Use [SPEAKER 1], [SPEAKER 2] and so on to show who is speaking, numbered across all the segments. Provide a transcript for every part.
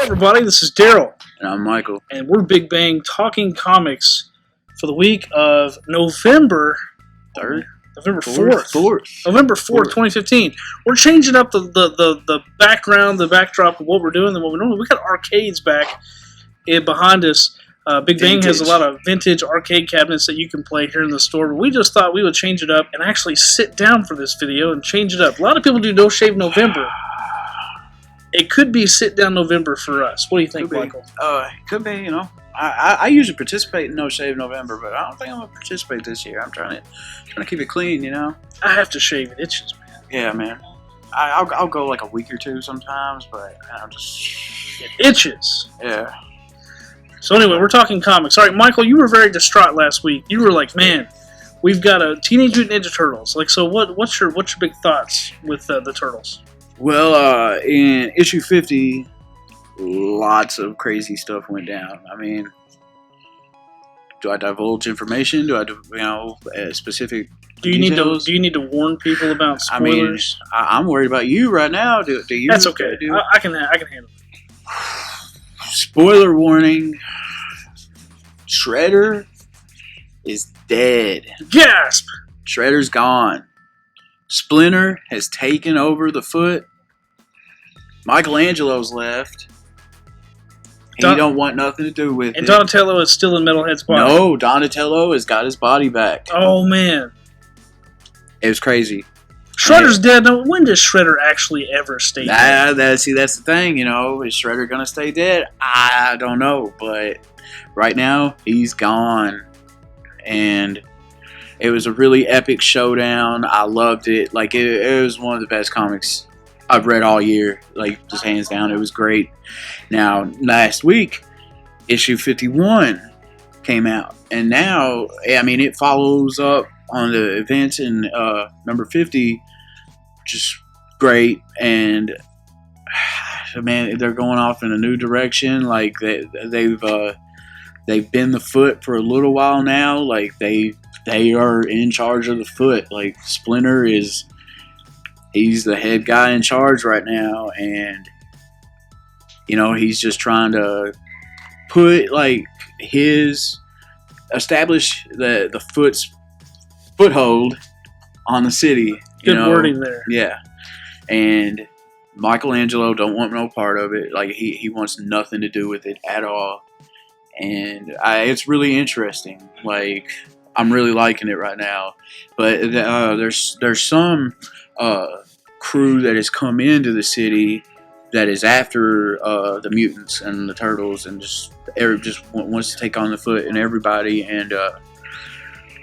[SPEAKER 1] Hey everybody, this is Daryl,
[SPEAKER 2] And I'm Michael.
[SPEAKER 1] and we're Big Bang talking comics for the week of November
[SPEAKER 2] 3rd?
[SPEAKER 1] November 4th.
[SPEAKER 2] 4th.
[SPEAKER 1] November 4th, 2015. We're changing up the background, the backdrop of what we're doing than what we normally. We got arcades back behind us. Big Bang has a lot of vintage arcade cabinets that you can play here in the store. But we just thought we would change it up and actually sit down for this video and change it up. A lot of people do No Shave November. It could be sit down November for us. What do you think, Michael?
[SPEAKER 2] Could be, you know. I usually participate in No Shave November, but I don't think I'm gonna participate this year. I'm trying to keep it clean, you know.
[SPEAKER 1] I have to shave. It itches, man.
[SPEAKER 2] Yeah, man. I'll go like a week or two sometimes, but I'm just
[SPEAKER 1] It itches.
[SPEAKER 2] yeah.
[SPEAKER 1] So anyway, we're talking comics. All right, Michael, you were very distraught last week. You were like, "Man, we've got a Teenage Mutant Ninja Turtles." Like, so what's your big thoughts with the Turtles?
[SPEAKER 2] Well, in issue 50, lots of crazy stuff went down. I mean, do I divulge information? Do I, specific?
[SPEAKER 1] Do you
[SPEAKER 2] details?
[SPEAKER 1] need to warn people about spoilers?
[SPEAKER 2] I mean, I'm worried about you right now. Do you?
[SPEAKER 1] That's okay. I can handle it.
[SPEAKER 2] Spoiler warning. Shredder is dead.
[SPEAKER 1] Gasp!
[SPEAKER 2] Shredder's gone. Splinter has taken over the Foot. Michelangelo's left. He don't want nothing to do with it.
[SPEAKER 1] And Donatello is still in Metalhead's body.
[SPEAKER 2] No, Donatello has got his body back.
[SPEAKER 1] Oh, man.
[SPEAKER 2] It was crazy.
[SPEAKER 1] Shredder's dead. Now, when does Shredder actually ever stay dead?
[SPEAKER 2] That's the thing, you know. Is Shredder going to stay dead? I don't know. But right now, he's gone. And it was a really epic showdown. I loved it. Like, it was one of the best comics I've read all year. Like, just hands down. It was great. Now, last week, issue 51 came out. And now, I mean, it follows up on the events in number 50. Just great. And, man, they're going off in a new direction. Like, they've been the Foot for a little while now. Like, they are in charge of the Foot. Like, Splinter he's the head guy in charge right now, and you know, he's just trying to establish the Foot's foothold on the city.
[SPEAKER 1] Good wording there.
[SPEAKER 2] Yeah. And Michelangelo don't want no part of it. Like, he wants nothing to do with it at all. And it's really interesting. Like, I'm really liking it right now. But there's some crew that has come into the city that is after the mutants and the turtles, and just wants to take on the Foot and everybody. And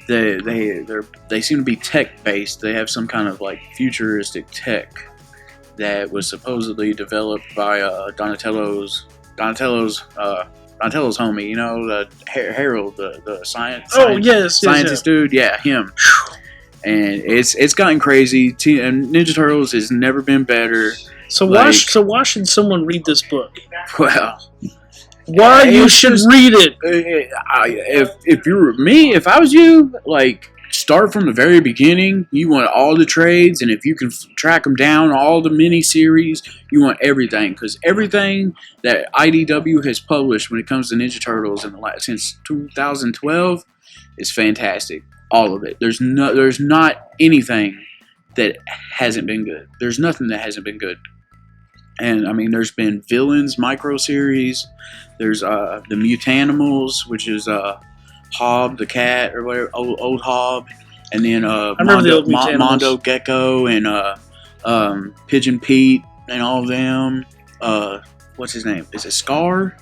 [SPEAKER 2] they seem to be tech based. They have some kind of like futuristic tech that was supposedly developed by Donatello's homie, you know, the Harold, the scientist dude. Yeah, him. And it's gotten crazy. And Ninja Turtles has never been better.
[SPEAKER 1] So why should someone read this book?
[SPEAKER 2] Well,
[SPEAKER 1] why you should read it?
[SPEAKER 2] If you were me, if I was you, like, start from the very beginning. You want all the trades, and if you can track them down, all the mini-series, you want everything. Because everything that IDW has published when it comes to Ninja Turtles since 2012 is fantastic. All of it. There's not anything that hasn't been good. There's nothing that hasn't been good. And, I mean, there's been Villains micro-series. There's the Mutanimals, which is Hob the cat, or whatever, old Hob. And then Mondo Gecko and Pigeon Pete and all of them. What's his name? Is it Scar?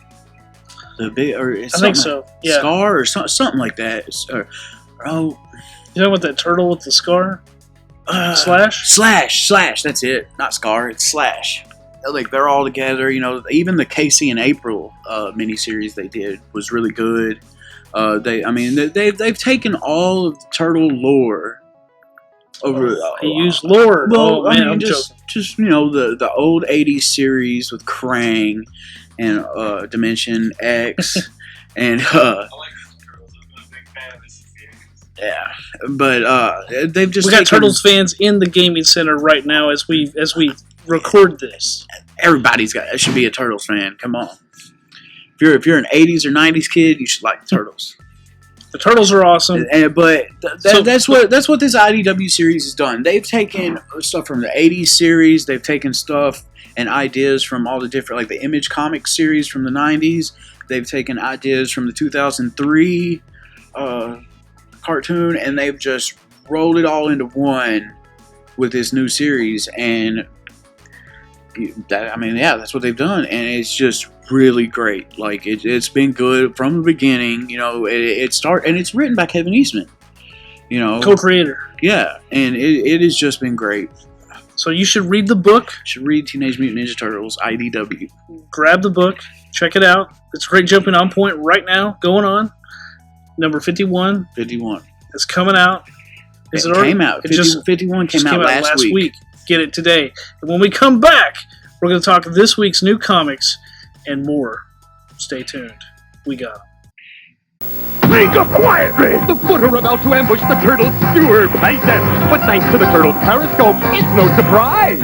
[SPEAKER 2] I
[SPEAKER 1] think so. Yeah.
[SPEAKER 2] Scar or something like that. Oh,
[SPEAKER 1] you know what, that turtle with the scar?
[SPEAKER 2] Slash. That's it. Not Scar. It's Slash. Like, they're all together. You know, even the Casey and April miniseries they did was really good. They've taken all of the turtle lore over.
[SPEAKER 1] He used lore.
[SPEAKER 2] Well,
[SPEAKER 1] I'm
[SPEAKER 2] just
[SPEAKER 1] joking.
[SPEAKER 2] Just, you know, the old '80s series with Krang and Dimension X and. Yeah, but they've just
[SPEAKER 1] we got Turtles fans in the gaming center right now as we record this.
[SPEAKER 2] Everybody's should be a Turtles fan. Come on. If you're an 80s or 90s kid, you should like the Turtles.
[SPEAKER 1] The Turtles are awesome.
[SPEAKER 2] But that's what this IDW series has done. They've taken stuff from the 80s series. They've taken stuff and ideas from all the different, like the Image comic series from the 90s. They've taken ideas from the 2003 cartoon, and they've just rolled it all into one with this new series. And that's what they've done, and it's just really great. Like it's been good from the beginning. You know, and it's written by Kevin Eastman. You know,
[SPEAKER 1] co-creator.
[SPEAKER 2] Yeah, and it has just been great.
[SPEAKER 1] So you should read the book.
[SPEAKER 2] You should read Teenage Mutant Ninja Turtles IDW.
[SPEAKER 1] Grab the book, check it out. It's a great jumping on point right now. Going on number 51.
[SPEAKER 2] 51.
[SPEAKER 1] It's coming out.
[SPEAKER 2] It came out. 51 came out last week.
[SPEAKER 1] Get it today. And when we come back, we're going to talk this week's new comics and more. Stay tuned. We got them.
[SPEAKER 3] Speak up quietly! The Foot are about to ambush the Turtles' sewer playset. But thanks to the Turtles' periscope, it's no surprise.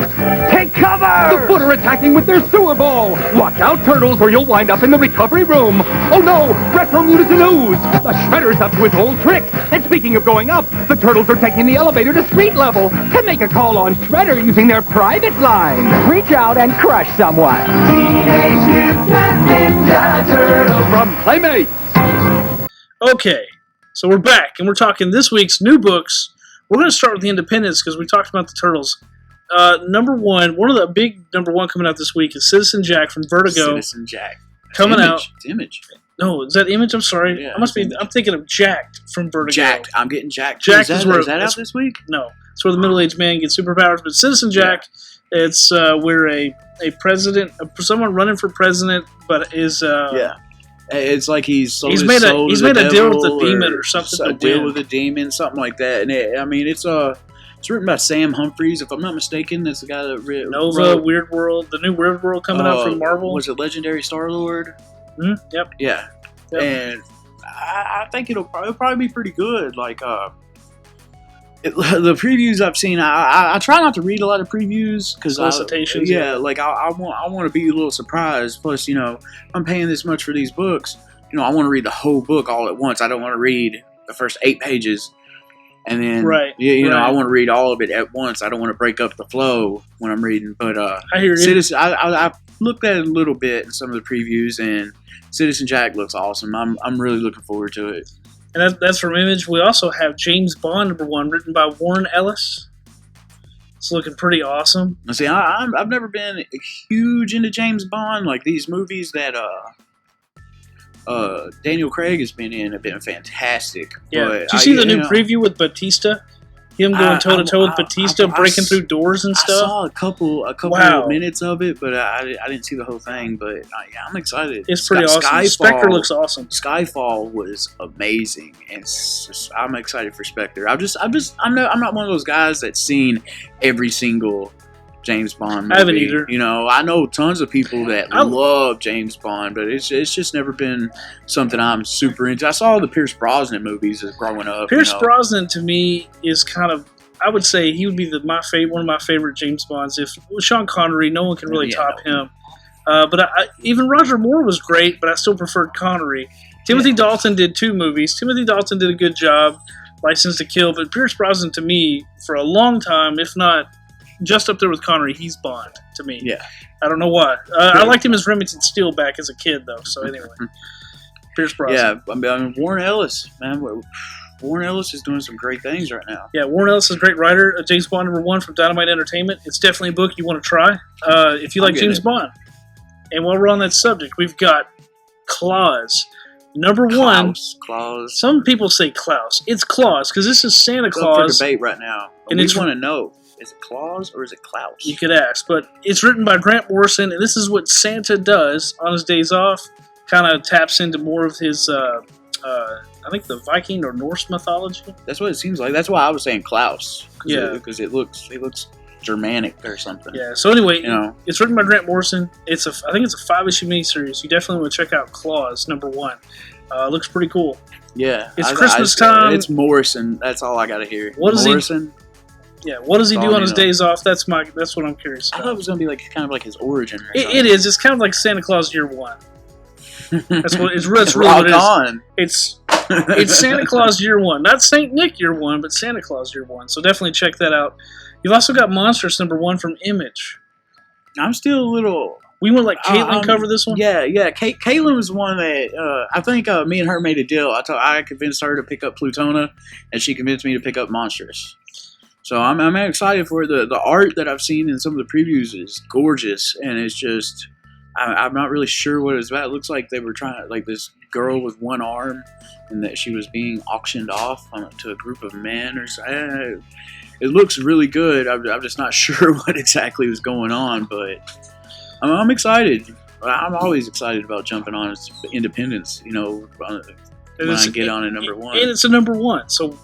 [SPEAKER 3] Take cover! The Foot are attacking with their sewer ball. Watch out, Turtles, or you'll wind up in the recovery room. Oh no! Retro Mutants and Ooze! The Shredder's up to his old trick. And speaking of going up, the Turtles are taking the elevator to street level to make a call on Shredder using their private line. Reach out and crush someone. Teenage Mutant Ninja Turtles from Playmates.
[SPEAKER 1] Okay, so we're back, and we're talking this week's new books. We're going to start with the Independents because we talked about the Turtles. Number one of the big number one coming out this week is Citizen Jack from Vertigo.
[SPEAKER 2] Citizen Jack.
[SPEAKER 1] Coming out.
[SPEAKER 2] It's Image.
[SPEAKER 1] No, is that Image? I'm sorry.
[SPEAKER 2] Yeah,
[SPEAKER 1] I'm thinking of Jacked from Vertigo.
[SPEAKER 2] Jacked. I'm getting Jacked.
[SPEAKER 1] Jacked is
[SPEAKER 2] that out this week?
[SPEAKER 1] No. It's where the middle-aged man gets superpowers. But Citizen Jack, it's where a president, someone running for president, but is...
[SPEAKER 2] It's like he's
[SPEAKER 1] made a deal with the demon or something.
[SPEAKER 2] A deal with a demon, something like that. And it's written by Sam Humphries, if I'm not mistaken. That's the guy that
[SPEAKER 1] Nova, Weird World, the new Weird World coming out from Marvel.
[SPEAKER 2] Was it Legendary Star-Lord?
[SPEAKER 1] Mm-hmm. Yep.
[SPEAKER 2] Yeah. Yep. And I think it'll probably be pretty good. Like the previews I've seen, I try not to read a lot of previews because
[SPEAKER 1] solicitations.
[SPEAKER 2] Like I want to be a little surprised. Plus, I'm paying this much for these books. I want to read the whole book all at once. I don't want to read the first 8 pages, and then I want to read all of it at once. I don't want to break up the flow when I'm reading. But
[SPEAKER 1] I hear you.
[SPEAKER 2] Citizen, I looked at it a little bit in some of the previews, and Citizen Jack looks awesome. I'm really looking forward to it.
[SPEAKER 1] And that's from Image. We also have James Bond #1, written by Warren Ellis. It's looking pretty awesome.
[SPEAKER 2] See, I've never been huge into James Bond. Like these movies that Daniel Craig has been in have been fantastic.
[SPEAKER 1] Yeah. Did you see the new preview with Batista? Him going toe to toe with Batista, breaking through doors and stuff.
[SPEAKER 2] I saw a couple of minutes of it, but I didn't see the whole thing. But I'm excited.
[SPEAKER 1] It's pretty awesome. Spectre looks awesome.
[SPEAKER 2] Skyfall was amazing, and I'm excited for Spectre. I'm not one of those guys that's seen every single James Bond movie.
[SPEAKER 1] I haven't either.
[SPEAKER 2] I know tons of people that love James Bond, but it's just never been something I'm super into. I saw the Pierce Brosnan movies as growing up.
[SPEAKER 1] Pierce Brosnan to me is kind of, I would say he would be one of my favorite James Bonds. If with Sean Connery, no one can really top him. But even Roger Moore was great, but I still preferred Connery. Timothy Dalton did 2 movies. Timothy Dalton did a good job, License to Kill, but Pierce Brosnan to me, for a long time, if not just up there with Connery, he's Bond to me.
[SPEAKER 2] Yeah.
[SPEAKER 1] I don't know why. I liked him as Remington Steele back as a kid, though. So anyway, Pierce Brosnan.
[SPEAKER 2] Yeah, Warren Ellis, man. Warren Ellis is doing some great things right now.
[SPEAKER 1] Yeah, Warren Ellis is a great writer. James Bond #1 from Dynamite Entertainment. It's definitely a book you want to try if you like James Bond. And while we're on that subject, we've got Claus. #1.
[SPEAKER 2] Claus.
[SPEAKER 1] Some people say Klaus. It's Claus because this is Santa
[SPEAKER 2] It's
[SPEAKER 1] Claus.
[SPEAKER 2] up for debate right now. And we want to know. Is it Claus or is it Klaus?
[SPEAKER 1] You could ask, but it's written by Grant Morrison, and this is what Santa does on his days off. Kind of taps into more of his, I think, the Viking or Norse mythology.
[SPEAKER 2] That's what it seems like. That's why I was saying Klaus.
[SPEAKER 1] Because
[SPEAKER 2] it looks Germanic or something.
[SPEAKER 1] Yeah. So anyway, it's written by Grant Morrison. I think it's a 5-issue miniseries. You definitely want to check out Claus #1. Looks pretty cool.
[SPEAKER 2] Yeah.
[SPEAKER 1] It's Christmas time.
[SPEAKER 2] It's Morrison. That's all I got to hear.
[SPEAKER 1] What is
[SPEAKER 2] Morrison?
[SPEAKER 1] Yeah, what does he do
[SPEAKER 2] all
[SPEAKER 1] on
[SPEAKER 2] you
[SPEAKER 1] his
[SPEAKER 2] know.
[SPEAKER 1] days off? That's what I'm curious
[SPEAKER 2] I
[SPEAKER 1] about.
[SPEAKER 2] thought it was gonna be like kind of like his origin. Or
[SPEAKER 1] It is. It's kind of like Santa Claus Year One. That's what it's. That's really
[SPEAKER 2] Rock
[SPEAKER 1] what it is.
[SPEAKER 2] on.
[SPEAKER 1] It's Santa Claus Year One, not Saint Nick Year One, but Santa Claus Year One. So definitely check that out. You've also got Monstrous #1 from Image.
[SPEAKER 2] I'm still a little.
[SPEAKER 1] We want to let Caitlin cover this one.
[SPEAKER 2] Yeah. Caitlin was one that I think me and her made a deal. I convinced her to pick up Plutona, and she convinced me to pick up Monstrous. So I'm excited for the art that I've seen in some of the previews is gorgeous, and it's just I'm not really sure what it's about. It looks like they were trying like this girl with one arm, and that she was being auctioned off to a group of men or something. It looks really good. I'm just not sure what exactly was going on, but I'm excited. I'm always excited about jumping on Independence, when I get on at #1.
[SPEAKER 1] And it's a #1. So,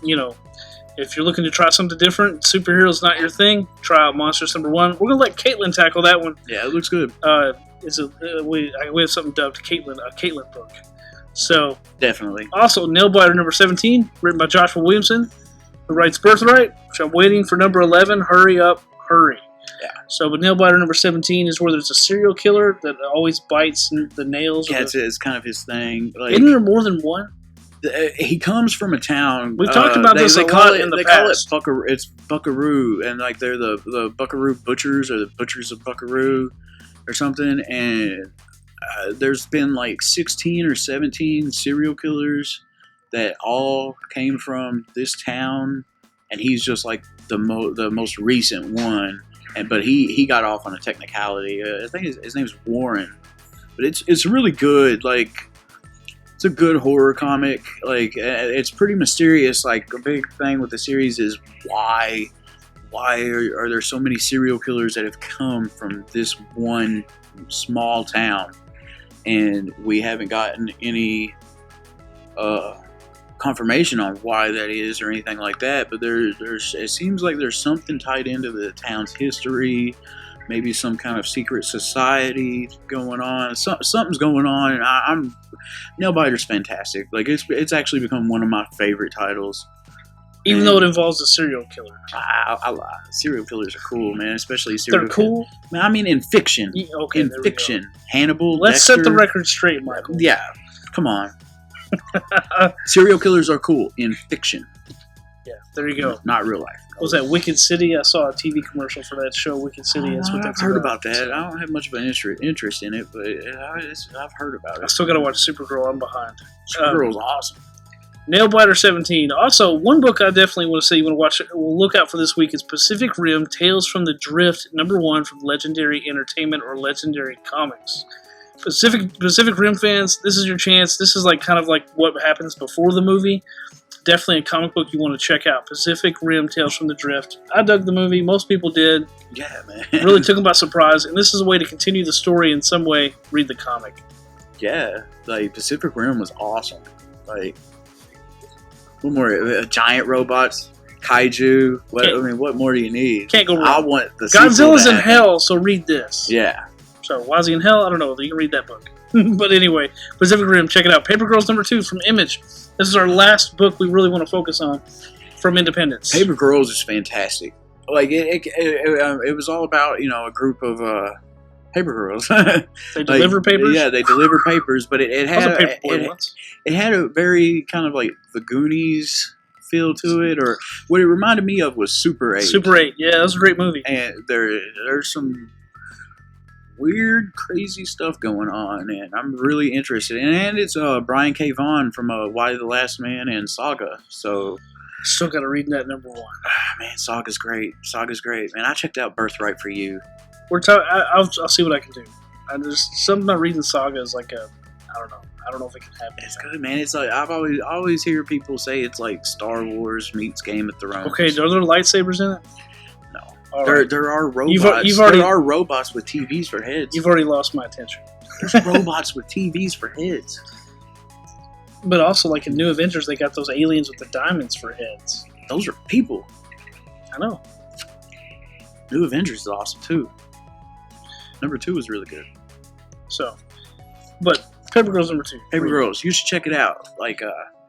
[SPEAKER 1] if you're looking to try something different, superheroes not your thing, try out Monsters #1. We're going to let Caitlin tackle that one.
[SPEAKER 2] Yeah, it looks good.
[SPEAKER 1] We have something dubbed a Caitlin book. So
[SPEAKER 2] definitely.
[SPEAKER 1] Also, Nailbiter #17, written by Joshua Williamson, who writes Birthright, which I'm waiting for #11, Hurry Up, Hurry.
[SPEAKER 2] Yeah.
[SPEAKER 1] So, but Nailbiter #17 is where there's a serial killer that always bites the nails.
[SPEAKER 2] Yeah, it's kind of his thing. Like,
[SPEAKER 1] isn't there more than one?
[SPEAKER 2] He comes from a town.
[SPEAKER 1] We've talked about this a lot in the past.
[SPEAKER 2] It's Buckaroo, and like they're the Buckaroo Butchers or the Butchers of Buckaroo or something. And there's been like 16 or 17 serial killers that all came from this town, and he's just like the most recent one. But he got off on a technicality. I think his name's Warren, but it's really good. Like, it's a good horror comic. Like, it's pretty mysterious. Like, a big thing with the series is why are there so many serial killers that have come from this one small town, and we haven't gotten any confirmation on why that is or anything like that. But there's it seems like there's something tied into the town's history. Maybe some kind of secret society going on. Something's going on, and Nailbiter's fantastic. Like, it's actually become one of my favorite titles.
[SPEAKER 1] Even though it involves a serial killer.
[SPEAKER 2] Serial killers are cool, man. Especially serial
[SPEAKER 1] They're cool?
[SPEAKER 2] I mean, in fiction.
[SPEAKER 1] Yeah, okay,
[SPEAKER 2] in fiction. Hannibal,
[SPEAKER 1] Let's
[SPEAKER 2] Dexter.
[SPEAKER 1] set the record straight, Michael.
[SPEAKER 2] Yeah, come on. Serial killers are cool in fiction.
[SPEAKER 1] Yeah, there you go.
[SPEAKER 2] Not real life.
[SPEAKER 1] What was that, Wicked City? I saw a TV commercial for that show, Wicked City. That's what that's
[SPEAKER 2] I've heard about that. I don't have much of an interest in it, but I've heard about it.
[SPEAKER 1] I still got to watch Supergirl. I'm behind.
[SPEAKER 2] Supergirl's awesome.
[SPEAKER 1] Nailbiter 17. Also, one book I definitely want to say you want to watch. We'll look out for this week is Pacific Rim: Tales from the Drift, #1 from Legendary Entertainment or Legendary Comics. Pacific Rim fans, this is your chance. This is kind of like what happens before the movie. Definitely a comic book you want to check out. Pacific Rim: Tales from the Drift. I dug the movie. Most people did.
[SPEAKER 2] Yeah, man.
[SPEAKER 1] Really took them by surprise. And this is a way to continue the story in some way. Read the comic.
[SPEAKER 2] Yeah, like Pacific Rim was awesome. Like, what more? Giant robots, kaiju. What more do you need?
[SPEAKER 1] Can't go wrong.
[SPEAKER 2] I want the
[SPEAKER 1] Godzilla's in hell, so read this.
[SPEAKER 2] Yeah.
[SPEAKER 1] So why is he in hell? I don't know. You can read that book. But anyway, Pacific Rim, check it out. Paper Girls #2 from Image. This is our last book we really want to focus on from Independence.
[SPEAKER 2] Paper Girls is fantastic. Like, it was all about, a group of paper girls.
[SPEAKER 1] They deliver papers?
[SPEAKER 2] Yeah, they deliver papers, but it had it had a very kind of like the Goonies feel to it, or what it reminded me of was Super 8.
[SPEAKER 1] Super 8, yeah, that was a great movie.
[SPEAKER 2] And there's some weird, crazy stuff going on, and I'm really interested. And it's Brian K. Vaughan from Why the Last Man and Saga. So
[SPEAKER 1] still got to read that #1.
[SPEAKER 2] Man, Saga's great. Man, I checked out Birthright for you.
[SPEAKER 1] I'll see what I can do. There's something about reading Saga is like I don't know. I don't know if it can happen.
[SPEAKER 2] It's good, man. It's like I've always hear people say it's like Star Wars meets Game of Thrones.
[SPEAKER 1] Okay, are there lightsabers in it?
[SPEAKER 2] No.
[SPEAKER 1] Right.
[SPEAKER 2] There are robots. There are robots with TVs for heads.
[SPEAKER 1] You've already lost my attention.
[SPEAKER 2] There's robots with TVs for heads.
[SPEAKER 1] But also, like in New Avengers, they got those aliens with the diamonds for heads.
[SPEAKER 2] Those are people.
[SPEAKER 1] I know.
[SPEAKER 2] New Avengers is awesome too. #2 was really good.
[SPEAKER 1] So, but Paper Girls #2.
[SPEAKER 2] Paper Girls, you should check it out. Like,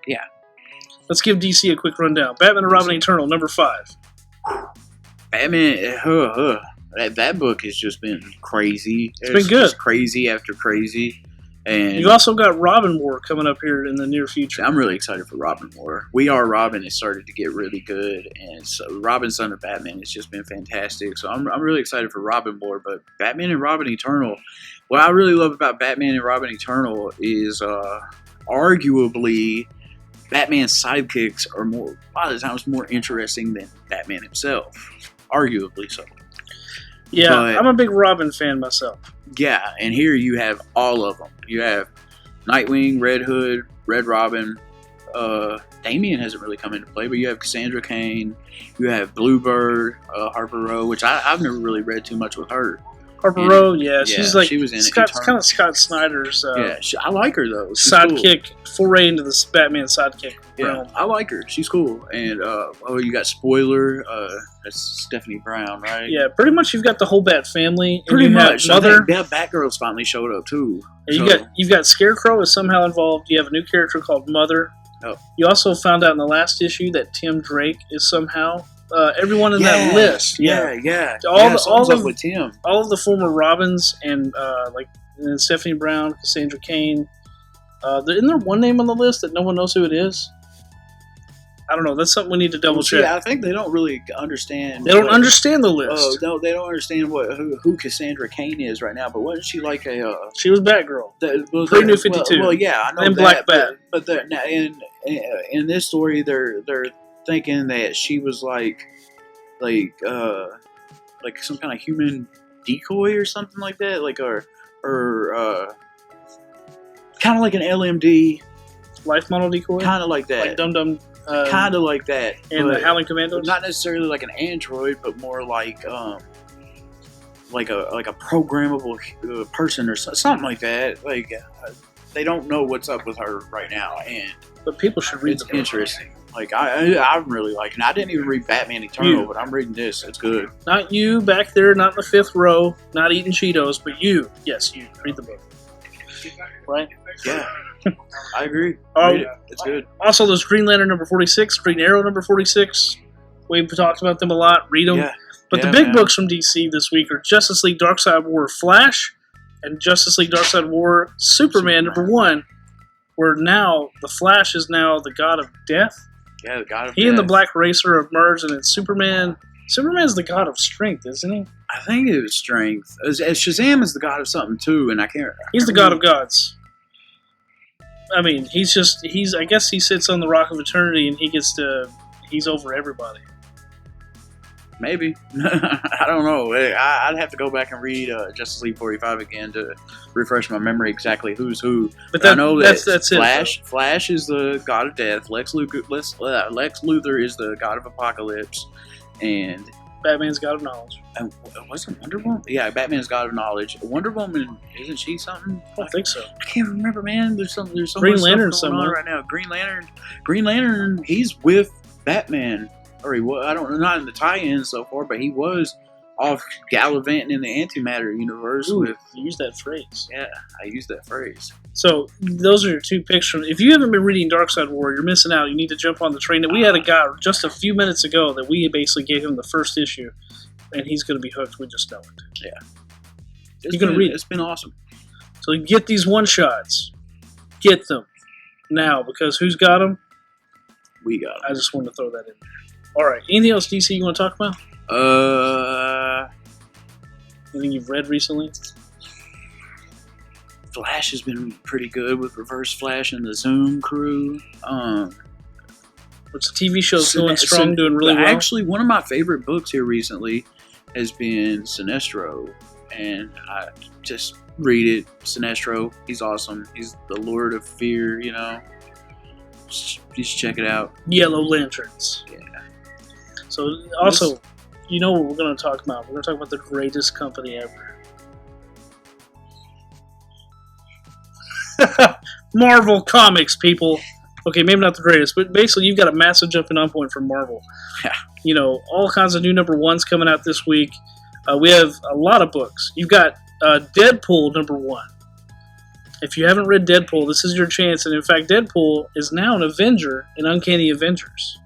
[SPEAKER 2] yeah.
[SPEAKER 1] Let's give DC a quick rundown. Batman and Robin Eternal #5.
[SPEAKER 2] Batman. That book has just been crazy.
[SPEAKER 1] It's been good.
[SPEAKER 2] Just crazy after crazy. And
[SPEAKER 1] you've also got Robin War coming up here in the near future.
[SPEAKER 2] I'm really excited for Robin War. We Are Robin has started to get really good, and so Robin, Son of Batman, has just been fantastic. So I'm really excited for Robin War. But Batman and Robin Eternal, what I really love about Batman and Robin Eternal is arguably Batman's sidekicks are a lot of times more interesting than Batman himself. Arguably so.
[SPEAKER 1] Yeah,
[SPEAKER 2] but,
[SPEAKER 1] I'm a big Robin fan myself.
[SPEAKER 2] Yeah, and here you have all of them. You have Nightwing, Red Hood, Red Robin. Damian hasn't really come into play, but you have Cassandra Cain. You have Bluebird, Harper Row, which I've never really read too much with her.
[SPEAKER 1] Harper Row, yeah, she's like
[SPEAKER 2] she was in
[SPEAKER 1] kind of Scott Snyder's.
[SPEAKER 2] I like her though. She's
[SPEAKER 1] sidekick, cool. Foray into the Batman sidekick realm.
[SPEAKER 2] I like her. She's cool. And you got Spoiler. That's Stephanie Brown, right?
[SPEAKER 1] Yeah, pretty much you've got the whole Bat family.
[SPEAKER 2] Pretty much.
[SPEAKER 1] Mother.
[SPEAKER 2] Batgirl's finally showed up too.
[SPEAKER 1] And you've got Scarecrow is somehow involved. You have a new character called Mother.
[SPEAKER 2] Oh.
[SPEAKER 1] You also found out in the last issue that Tim Drake is somehow. Everyone in that list, all of the former Robins and Stephanie Brown, Cassandra Cain. Isn't there one name on the list that no one knows who it is? I don't know. That's something we need to double check.
[SPEAKER 2] I think they don't really understand.
[SPEAKER 1] They don't understand the list.
[SPEAKER 2] Oh no, they don't understand who Cassandra Cain is right now. But wasn't she like a?
[SPEAKER 1] She was Batgirl. Pre-New 52.
[SPEAKER 2] Well, yeah, I know
[SPEAKER 1] and
[SPEAKER 2] that.
[SPEAKER 1] Black Bat.
[SPEAKER 2] But in this story, they're thinking that she was like some kind of human decoy or something like that, or kind of like an LMD
[SPEAKER 1] life model decoy,
[SPEAKER 2] kind of like that,
[SPEAKER 1] like Dum Dum,
[SPEAKER 2] kind of like that,
[SPEAKER 1] and the Howling Commandos.
[SPEAKER 2] Not necessarily like an android, but more like a programmable person or something like that. They don't know what's up with her right now,
[SPEAKER 1] but people should read.
[SPEAKER 2] It's interesting. I'm really liking it. I didn't even read Batman Eternal, but I'm reading this. It's good.
[SPEAKER 1] Not you back there, not in the fifth row, not eating Cheetos, but you. Yes, you. Read the book. Right?
[SPEAKER 2] Yeah. I agree. Read it. It's good.
[SPEAKER 1] Also, there's Green Lantern number 46, Green Arrow number 46. We've talked about them a lot. Read them.
[SPEAKER 2] Yeah.
[SPEAKER 1] But the big books from DC this week are Justice League Darkseid War Flash and Justice League Darkseid War Superman number 1, where now the Flash is now the god of death.
[SPEAKER 2] Yeah, the god of
[SPEAKER 1] death. He and the Black Racer have merged, and it's Superman. Superman's the god of strength, isn't he?
[SPEAKER 2] I think it was strength. As Shazam is the god of something too, and I can't.
[SPEAKER 1] He's the god of gods. I mean, I guess he sits on the Rock of Eternity, and he's over everybody.
[SPEAKER 2] Maybe. I don't know. I'd have to go back and read Justice League 45 again to refresh my memory exactly who's who. But I know that's Flash. Flash is the god of death. Lex Luthor is the god of apocalypse, and
[SPEAKER 1] Batman's god of knowledge.
[SPEAKER 2] Wasn't Wonder Woman? Yeah, Batman's god of knowledge. Wonder Woman, isn't she something?
[SPEAKER 1] I don't think so.
[SPEAKER 2] I can't remember, man. There's so
[SPEAKER 1] Green
[SPEAKER 2] much
[SPEAKER 1] Lantern
[SPEAKER 2] stuff going on right now. Green Lantern. He's with Batman. Or he was, I don't know, not in the tie-in so far, but he was off gallivanting in the antimatter universe.
[SPEAKER 1] You used that phrase.
[SPEAKER 2] Yeah, I used that phrase.
[SPEAKER 1] So those are your two picks. If you haven't been reading Darkseid War, you're missing out. You need to jump on the train. We had a guy just a few minutes ago that we basically gave him the first issue, and he's going to be hooked. We just know it.
[SPEAKER 2] Yeah.
[SPEAKER 1] You're going to read it.
[SPEAKER 2] It's been awesome.
[SPEAKER 1] So get these one-shots. Get them now, because who's got them?
[SPEAKER 2] We got them.
[SPEAKER 1] I just wanted to throw that in there. All right. Anything else, DC, you want to talk about? Anything you've read recently?
[SPEAKER 2] Flash has been pretty good with Reverse Flash and the Zoom crew.
[SPEAKER 1] Which the TV show's going strong, doing really well.
[SPEAKER 2] Actually, one of my favorite books here recently has been Sinestro, and I just read it. Sinestro, he's awesome. He's the Lord of Fear, you know. Just check it out.
[SPEAKER 1] Yellow Lanterns.
[SPEAKER 2] Yeah.
[SPEAKER 1] So, also, you know what we're going to talk about? We're going to talk about the greatest company ever. Marvel Comics, people. Okay, maybe not the greatest, but basically you've got a massive jumping on point from Marvel.
[SPEAKER 2] Yeah.
[SPEAKER 1] You know, all kinds of new number 1s coming out this week. We have a lot of books. You've got Deadpool number 1. If you haven't read Deadpool, this is your chance. And in fact, Deadpool is now an Avenger in Uncanny Avengers.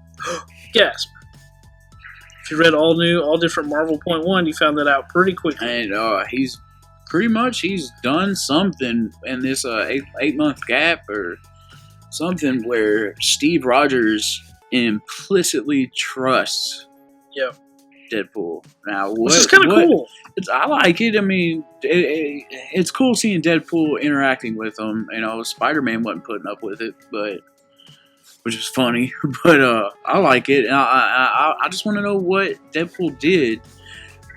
[SPEAKER 1] Gasp. If you read all different Marvel .1, you found that out pretty quickly.
[SPEAKER 2] And he's done something in this 8-month gap or something where Steve Rogers implicitly trusts Deadpool. Now,
[SPEAKER 1] Which is kind of cool.
[SPEAKER 2] I like it. I mean, it's cool seeing Deadpool interacting with him. You know, Spider-Man wasn't putting up with it, which is funny. But I like it. And I just want to know what Deadpool did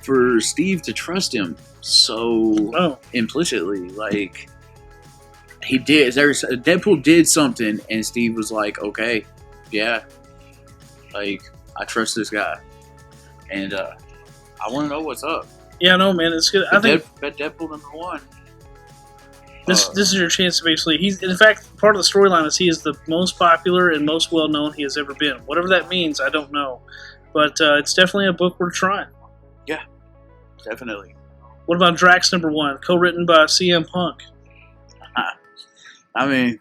[SPEAKER 2] for Steve to trust him so implicitly. Like, he did. Deadpool did something, and Steve was like, okay, yeah, like, I trust this guy. And I want to know what's up.
[SPEAKER 1] Yeah, no, man, it's good. I think
[SPEAKER 2] Deadpool #1.
[SPEAKER 1] This is your chance to basically. He's in fact part of the storyline is he is the most popular and most well known he has ever been. Whatever that means, I don't know, but it's definitely a book worth trying.
[SPEAKER 2] Yeah, definitely.
[SPEAKER 1] What about Drax #1, co-written by CM Punk?
[SPEAKER 2] I mean,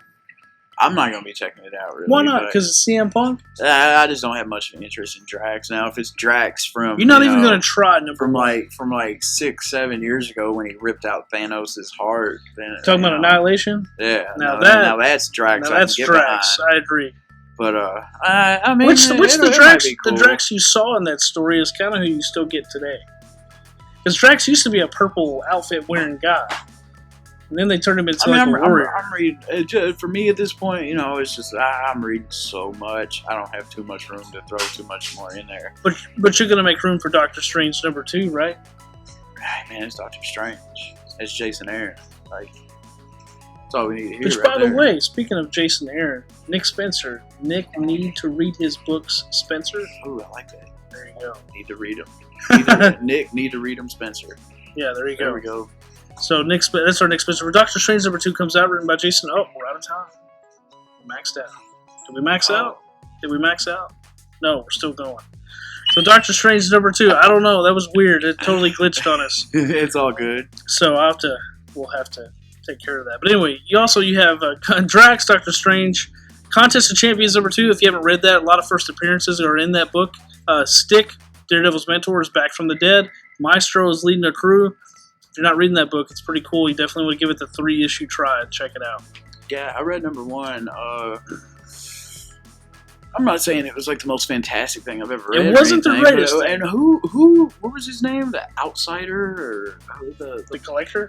[SPEAKER 2] I'm not going to be checking it out, really.
[SPEAKER 1] Why not? Because it's CM Punk?
[SPEAKER 2] I just don't have much of an interest in Drax. Now, if it's Drax from...
[SPEAKER 1] You're not even going to try
[SPEAKER 2] from like 6-7 years ago when he ripped out Thanos' heart. Then,
[SPEAKER 1] talking about Annihilation?
[SPEAKER 2] Yeah.
[SPEAKER 1] Now
[SPEAKER 2] that's Drax.
[SPEAKER 1] Now that's Drax. I agree.
[SPEAKER 2] But, I mean...
[SPEAKER 1] Which the Drax you saw in that story is kind of who you still get today. Because Drax used to be a purple outfit wearing guy. And then they turned him into a warrior.
[SPEAKER 2] I'm reading. For me at this point, you know, it's just I'm reading so much. I don't have too much room to throw too much more in there.
[SPEAKER 1] But you're going to make room for Doctor Strange #2, right?
[SPEAKER 2] Man, it's Doctor Strange. It's Jason Aaron. Like, that's all we need to hear.
[SPEAKER 1] Which, by the way, speaking of Jason Aaron, Nick Spencer. Nick need to read his books, Spencer.
[SPEAKER 2] Ooh, I like that.
[SPEAKER 1] There you go.
[SPEAKER 2] Need to read them. Nick need to read them, Spencer.
[SPEAKER 1] Yeah, there you go.
[SPEAKER 2] There we go.
[SPEAKER 1] So that's our Nick Spencer. Doctor Strange #2 comes out, written by Jason. Oh, we're out of time. We maxed out. Did we max out? Did we max out? No, we're still going. So Doctor Strange #2. I don't know. That was weird. It totally glitched on us.
[SPEAKER 2] It's all good.
[SPEAKER 1] So we'll have to take care of that. But anyway, you have Drax, Doctor Strange, Contest of Champions #2. If you haven't read that, a lot of first appearances are in that book. Stick, Daredevil's mentor, is back from the dead. Maestro is leading a crew. If you're not reading that book, it's pretty cool. You definitely would give it the 3-issue try and check it out.
[SPEAKER 2] Yeah, I read #1. I'm not saying it was like the most fantastic thing I've ever read.
[SPEAKER 1] It wasn't the greatest.
[SPEAKER 2] And who? What was his name? The Outsider or
[SPEAKER 1] the Collector?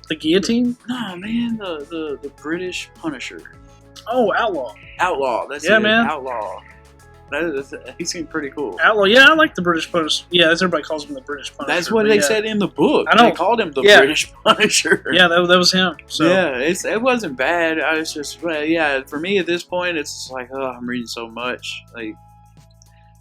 [SPEAKER 2] The
[SPEAKER 1] Guillotine?
[SPEAKER 2] No, man, the British Punisher.
[SPEAKER 1] Oh, Outlaw.
[SPEAKER 2] Outlaw. That's
[SPEAKER 1] it,
[SPEAKER 2] man. Outlaw. He seemed pretty cool.
[SPEAKER 1] Outlaw, yeah, I like the British Punisher. Yeah, as everybody calls him, the British Punisher.
[SPEAKER 2] That's what they said in the book.
[SPEAKER 1] I know.
[SPEAKER 2] They called him the British Punisher.
[SPEAKER 1] Yeah, that was him. So.
[SPEAKER 2] Yeah, it wasn't bad. I was just, for me at this point, it's like, I'm reading so much. Like,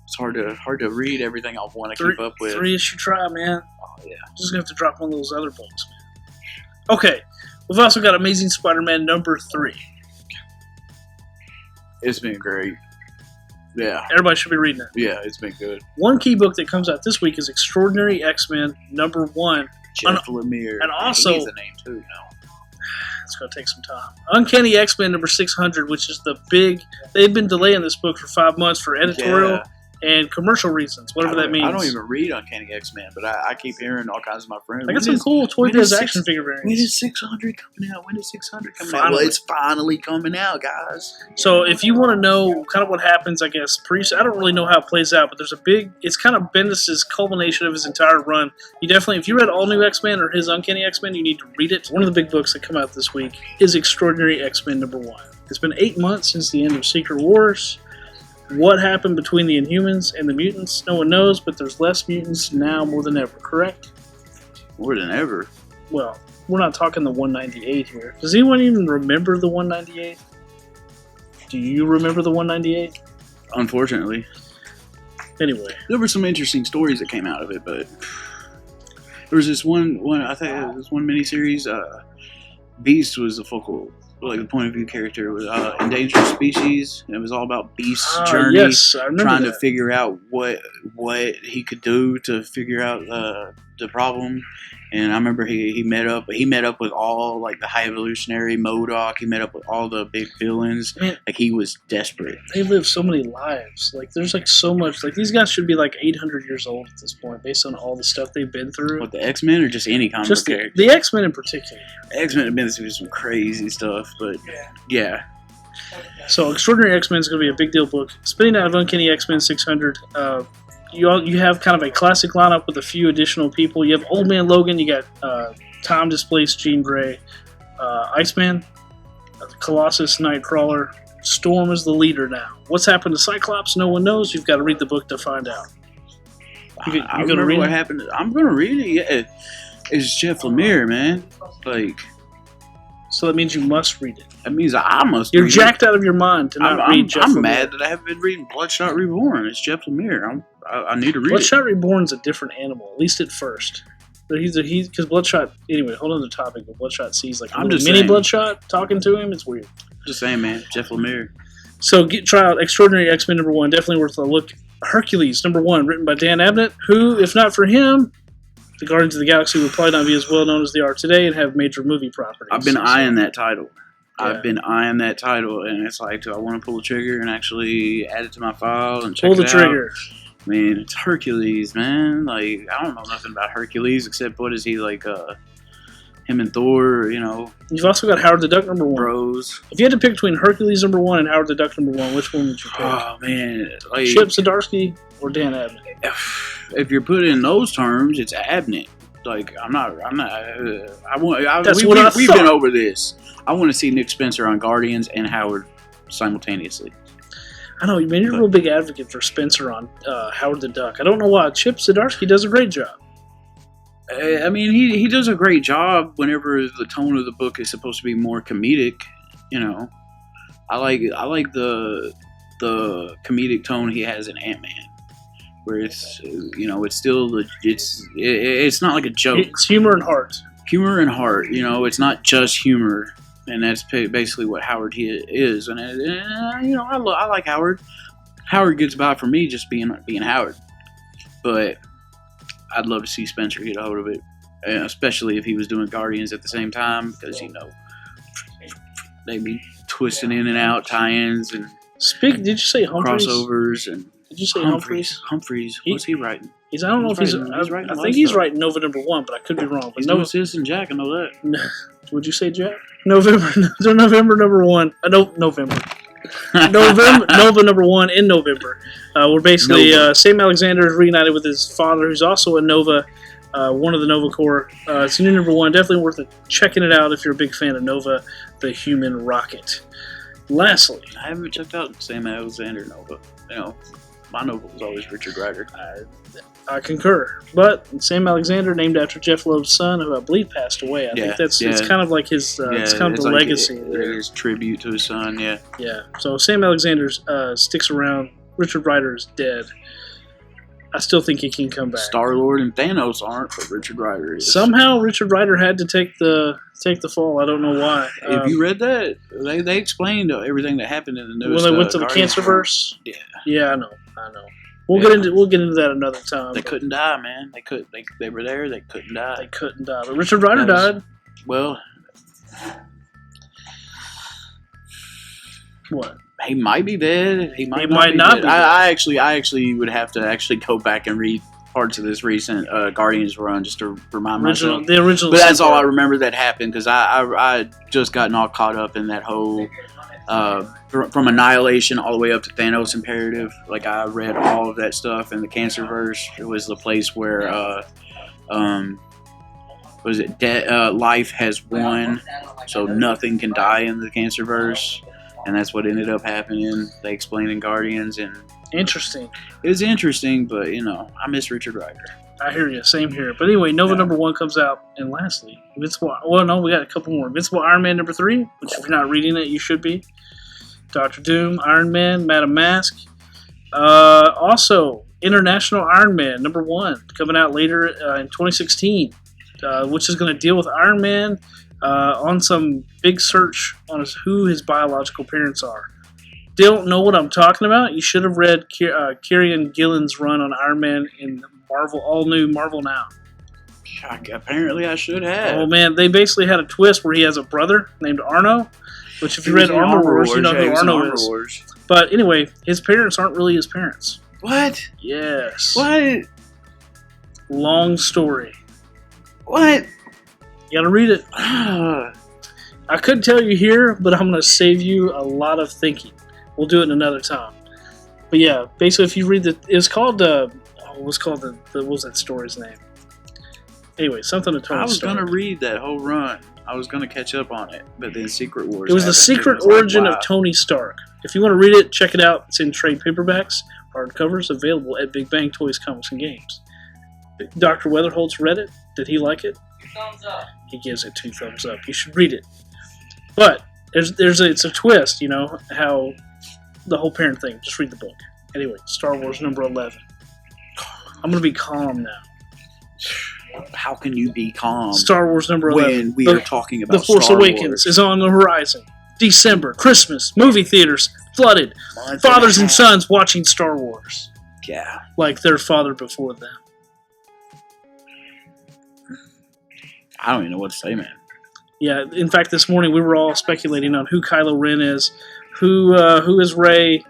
[SPEAKER 2] it's hard to read everything I want to keep up with.
[SPEAKER 1] 3-issue try, man.
[SPEAKER 2] Oh, yeah.
[SPEAKER 1] Just going to have to drop one of those other books, man. Okay, we've also got Amazing Spider-Man #3.
[SPEAKER 2] It's been great. Yeah.
[SPEAKER 1] Everybody should be reading it.
[SPEAKER 2] Yeah, it's been good.
[SPEAKER 1] One key book that comes out this week is Extraordinary X-Men #1.
[SPEAKER 2] Jeff Lemire.
[SPEAKER 1] And also...
[SPEAKER 2] He's a name, too, now.
[SPEAKER 1] It's going to take some time. Uncanny X-Men #600, which is the big... They've been delaying this book for 5 months for editorial and commercial reasons, whatever that means.
[SPEAKER 2] I don't even read Uncanny X-Men, but I keep hearing all kinds of my friends.
[SPEAKER 1] I got some cool Toy Biz action figure variants.
[SPEAKER 2] When is 600 coming out? When is 600 coming out? Well, it's finally coming out, guys.
[SPEAKER 1] So if you want to know kind of what happens, I guess, I don't really know how it plays out, but there's it's kind of Bendis' culmination of his entire run. If you read All New X-Men or his Uncanny X-Men, you need to read it. One of the big books that come out this week is Extraordinary X-Men #1. It's been 8 months since the end of Secret Wars. What happened between the Inhumans and the mutants, no one knows, but there's less mutants now more than ever, correct?
[SPEAKER 2] More than ever?
[SPEAKER 1] Well, we're not talking the 198 here. Does anyone even remember the 198? Do you remember the 198?
[SPEAKER 2] Unfortunately.
[SPEAKER 1] Anyway.
[SPEAKER 2] There were some interesting stories that came out of it, but there was this one I think it was one miniseries, Beast was the focal, like the point of view character was endangered species, and it was all about Beast's journey,
[SPEAKER 1] yes, I remember
[SPEAKER 2] trying
[SPEAKER 1] that.
[SPEAKER 2] to figure out what he could do to figure out the problem. And I remember he met up with all like the High Evolutionary, MODOK. He met up with all the big villains.
[SPEAKER 1] Man,
[SPEAKER 2] like he was desperate.
[SPEAKER 1] They live so many lives. Like there's like so much. Like these guys should be like 800 years old at this point, based on all the stuff they've been through.
[SPEAKER 2] What, the X-Men or just any comic book character?
[SPEAKER 1] The X-Men in particular.
[SPEAKER 2] X-Men have been through some crazy stuff, but yeah.
[SPEAKER 1] So Extraordinary X-Men is going to be a big deal book. Spinning out of Uncanny X-Men 600. You have kind of a classic lineup with a few additional people. You have Old Man Logan. You got Time Displaced Jean Grey, Iceman, Colossus, Nightcrawler. Storm is the leader now. What's happened to Cyclops? No one knows. You've got to read the book to find out.
[SPEAKER 2] I remember what happened. I'm going to read it. Yeah, it's Jeff Lemire, man. Like,
[SPEAKER 1] so that means you must read it.
[SPEAKER 2] That means I must.
[SPEAKER 1] You're jacked out of your mind to not read Jeff Lemire.
[SPEAKER 2] I'm mad that I haven't been reading Bloodshot Reborn. It's Jeff Lemire. I need to read
[SPEAKER 1] Bloodshot Reborn's a different animal, at least at first. Because Bloodshot. Anyway, hold on the topic. But Bloodshot sees like a mini Bloodshot talking to him. It's weird.
[SPEAKER 2] Just saying, man. Jeff Lemire.
[SPEAKER 1] So try out Extraordinary X-Men #1. Definitely worth a look. Hercules #1, written by Dan Abnett, who, if not for him, the Guardians of the Galaxy would probably not be as well known as they are today and have major movie properties.
[SPEAKER 2] I've been eyeing that title. Yeah. I've been eyeing that title, and it's like, do I want to pull the trigger and actually add it to my file and check it out? Pull the trigger. I mean, it's Hercules, man. Like, I don't know nothing about Hercules except what is he like? Him and Thor, you know.
[SPEAKER 1] You've also got Howard the Duck #1.
[SPEAKER 2] Bros.
[SPEAKER 1] If you had to pick between Hercules #1 and Howard the Duck #1, which one would you pick?
[SPEAKER 2] Oh man, like
[SPEAKER 1] Chip Zdarsky or Dan Abnett?
[SPEAKER 2] If you're put in those terms, it's Abnett. Like I'm not. We've been over this. I want to see Nick Spencer on Guardians and Howard simultaneously.
[SPEAKER 1] I know, man. You're a real big advocate for Spencer on Howard the Duck. I don't know why. Chip Zdarsky does a great job.
[SPEAKER 2] I mean, he does a great job whenever the tone of the book is supposed to be more comedic. You know, I like the comedic tone he has in Ant-Man, where it's it's still it's not like a joke. It's
[SPEAKER 1] humor and heart.
[SPEAKER 2] Humor and heart. You know, it's not just humor, and that's basically what Howard is. And I like Howard. Howard gets by for me just being Howard, but I'd love to see Spencer get a hold of it, especially if he was doing Guardians at the same time, because they'd be twisting in and out tie-ins and
[SPEAKER 1] did you say Humphreys?
[SPEAKER 2] Crossovers and
[SPEAKER 1] did you say Humphreys?
[SPEAKER 2] Humphreys, what's he writing?
[SPEAKER 1] I don't know if he's writing. I think he's writing Nova #1, but I could be wrong.
[SPEAKER 2] He's doing Citizen Jack. I know that.
[SPEAKER 1] Would you say Jack? November #1. November. Nova #1 in November. We're basically Sam Alexander is reunited with his father, who's also a Nova, one of the Nova Corps. It's new #1. Definitely worth checking it out if you're a big fan of Nova, the human rocket. Lastly,
[SPEAKER 2] I haven't checked out Sam Alexander Nova. You know, my Nova was always Richard Rider.
[SPEAKER 1] I concur. But Sam Alexander, named after Jeff Loeb's son, who I believe passed away. I think it's kind of like his. It's kind of the like legacy.
[SPEAKER 2] His tribute to his son. Yeah.
[SPEAKER 1] Yeah. So Sam Alexander sticks around. Richard Rider is dead. I still think he can come back.
[SPEAKER 2] Star-Lord and Thanos aren't, but Richard Rider is.
[SPEAKER 1] Somehow Richard Rider had to take the fall. I don't know why.
[SPEAKER 2] If you read that, they explained everything that happened in the newest.
[SPEAKER 1] When they went to the Cancerverse.
[SPEAKER 2] Yeah.
[SPEAKER 1] Yeah, I know. We'll get into that another time.
[SPEAKER 2] They couldn't die, man. They were there. They couldn't die.
[SPEAKER 1] They couldn't die. But Richard Rider died.
[SPEAKER 2] Well,
[SPEAKER 1] what?
[SPEAKER 2] He might be dead. He might
[SPEAKER 1] not be dead.
[SPEAKER 2] I actually would have to go back and read parts of this recent Guardians run just to remind myself.
[SPEAKER 1] The original.
[SPEAKER 2] But that's all I remember that happened, because I just gotten all caught up in that whole from Annihilation all the way up to Thanos Imperative. Like, I read all of that stuff, and the Cancerverse was the place where life has won, so nothing can die in the Cancerverse. And that's what ended up happening. They explained in Guardians, and
[SPEAKER 1] interesting.
[SPEAKER 2] It was interesting, but I miss Richard Rider.
[SPEAKER 1] I hear you. Same here. But anyway, Nova #1 comes out, and lastly, Invincible. Well, no, we got a couple more. Invincible Iron Man #3, which if you're not reading it, you should be. Doctor Doom, Iron Man, Madam Mask. Also, International Iron Man #1 coming out later in 2016, which is going to deal with Iron Man. On some big search on who his biological parents are. Don't know what I'm talking about? You should have read Kieran Gillen's run on Iron Man in Marvel, all new Marvel Now.
[SPEAKER 2] Apparently, I should have.
[SPEAKER 1] Oh man, they basically had a twist where he has a brother named Arno, which if you
[SPEAKER 2] He was
[SPEAKER 1] read
[SPEAKER 2] in
[SPEAKER 1] Armor Wars, you know
[SPEAKER 2] yeah, he
[SPEAKER 1] who
[SPEAKER 2] was in
[SPEAKER 1] Arno
[SPEAKER 2] Armor
[SPEAKER 1] is.
[SPEAKER 2] Wars.
[SPEAKER 1] But anyway, his parents aren't really his parents.
[SPEAKER 2] What?
[SPEAKER 1] Yes.
[SPEAKER 2] What?
[SPEAKER 1] Long story.
[SPEAKER 2] What?
[SPEAKER 1] You gotta read it. I could tell you here, but I'm gonna save you a lot of thinking. We'll do it another time. But yeah, basically, if you read it's called what was that story's name? Anyway, something to Tony
[SPEAKER 2] I was
[SPEAKER 1] Stark.
[SPEAKER 2] gonna read that whole run. I was gonna catch up on it, but then Secret Wars.
[SPEAKER 1] It was the
[SPEAKER 2] happened.
[SPEAKER 1] secret
[SPEAKER 2] It was like,
[SPEAKER 1] origin
[SPEAKER 2] wow.
[SPEAKER 1] of Tony Stark. If you want to read it, check it out. It's in trade paperbacks, hardcovers, available at Big Bang Toys, Comics, and Games. Dr. Weatherholtz read it. Did he like it?
[SPEAKER 4] Thumbs up.
[SPEAKER 1] He gives it 2 thumbs up. You should read it. But it's a twist, you know, how the whole parent thing. Just read the book. Anyway, Star Wars number 11. I'm going to be calm now.
[SPEAKER 2] How can you be calm
[SPEAKER 1] Star Wars number 11.
[SPEAKER 2] when we are talking about
[SPEAKER 1] The Force
[SPEAKER 2] Star
[SPEAKER 1] Awakens
[SPEAKER 2] Wars?
[SPEAKER 1] is on the horizon. December, Christmas, movie theaters flooded.
[SPEAKER 2] Month
[SPEAKER 1] Fathers
[SPEAKER 2] a
[SPEAKER 1] and
[SPEAKER 2] half.
[SPEAKER 1] sons watching Star Wars
[SPEAKER 2] Yeah.
[SPEAKER 1] like their father before them.
[SPEAKER 2] I don't even know what to say, man.
[SPEAKER 1] Yeah, in fact, this morning we were all speculating on who Kylo Ren is, who is Rey,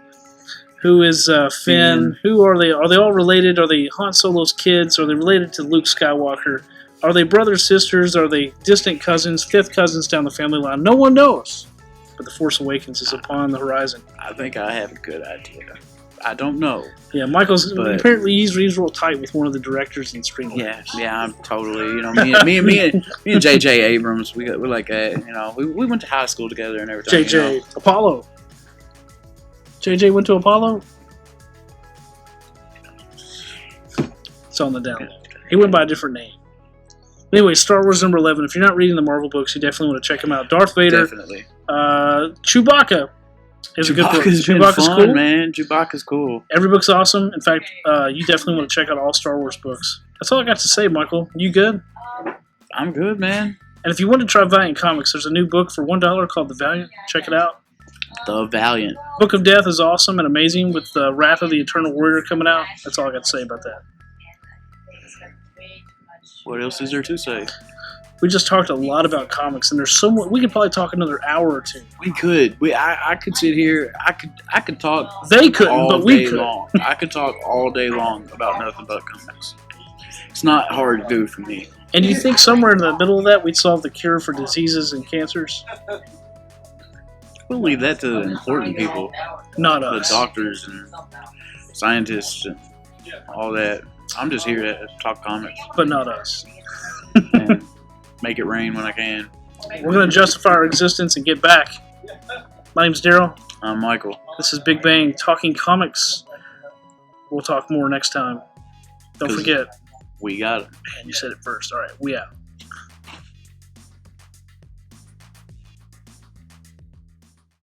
[SPEAKER 1] who is Finn, who are they? Are they all related? Are they Han Solo's kids? Are they related to Luke Skywalker? Are they brothers, sisters? Are they distant cousins, fifth cousins down the family line? No one knows. But The Force Awakens is upon the horizon.
[SPEAKER 2] I think I have a good idea. I don't know.
[SPEAKER 1] Yeah, Michael's
[SPEAKER 2] But-
[SPEAKER 1] apparently he's real tight with one of the directors in Screen.
[SPEAKER 2] Yeah, I'm totally. You know, me and J.J. Abrams, we're like, you know, we went to high school together and everything.
[SPEAKER 1] JJ
[SPEAKER 2] You know?
[SPEAKER 1] Apollo. JJ went to Apollo. It's on the down. He went by a different name. Anyway, Star Wars number 11. If you're not reading the Marvel books, you definitely want to check them out. Darth Vader,
[SPEAKER 2] Definitely.
[SPEAKER 1] Chewbacca is a good book.
[SPEAKER 2] Chewbacca's been
[SPEAKER 1] Chewbacca's
[SPEAKER 2] fun,
[SPEAKER 1] cool.
[SPEAKER 2] man. Chewbacca's cool.
[SPEAKER 1] Every book's awesome. In fact, you definitely want to check out all Star Wars books. That's all I got to say, Michael. You good?
[SPEAKER 2] I'm good, man.
[SPEAKER 1] And if you want to try Valiant Comics, there's a new book for $1 called The Valiant. Check it out.
[SPEAKER 2] The Valiant.
[SPEAKER 1] Book of Death is awesome and amazing with the Wrath of the Eternal Warrior coming out. That's all I got to say about that.
[SPEAKER 2] What else is there to say?
[SPEAKER 1] We just talked a lot about comics, and there's so much. We could probably talk another hour or two.
[SPEAKER 2] We could. I could sit here. I could talk.
[SPEAKER 1] They couldn't,
[SPEAKER 2] all
[SPEAKER 1] but we
[SPEAKER 2] day
[SPEAKER 1] could.
[SPEAKER 2] long. I could talk all day long about nothing but comics. It's not hard to do for me.
[SPEAKER 1] And you think somewhere in the middle of that, we'd solve the cure for diseases and cancers?
[SPEAKER 2] We'll leave that to the important people,
[SPEAKER 1] Not
[SPEAKER 2] the
[SPEAKER 1] us.
[SPEAKER 2] doctors and scientists and all that. I'm just here to talk comics
[SPEAKER 1] But not us.
[SPEAKER 2] and make it rain when I can.
[SPEAKER 1] We're going to justify our existence and get back. My name's Daryl.
[SPEAKER 2] I'm Michael.
[SPEAKER 1] This is Big Bang Talking Comics. We'll talk more next time. Don't
[SPEAKER 2] 'Cause-
[SPEAKER 1] forget.
[SPEAKER 2] We got it.
[SPEAKER 1] Man, you said it first. All right, we out.